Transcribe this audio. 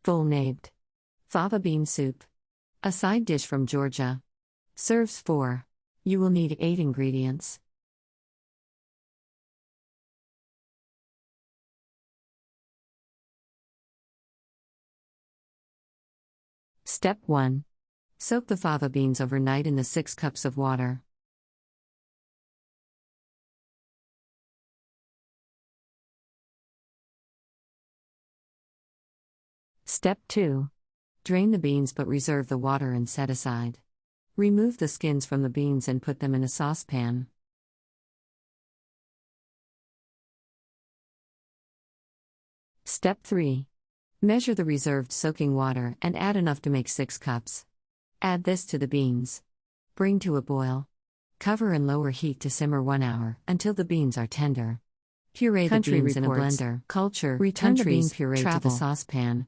Full Nabed. Fava bean soup. A side dish from Georgia. Serves 4. You will need 8 ingredients. Step 1. Soak the fava beans overnight in the 6 cups of water. Step 2. Drain the beans but reserve the water and set aside. Remove the skins from the beans and put them in a saucepan. Step 3. Measure the reserved soaking water and add enough to make 6 cups. Add this to the beans. Bring to a boil. Cover and lower heat to simmer 1 hour until the beans are tender. Puree the beans in a blender. Culture. Return the bean puree to the saucepan.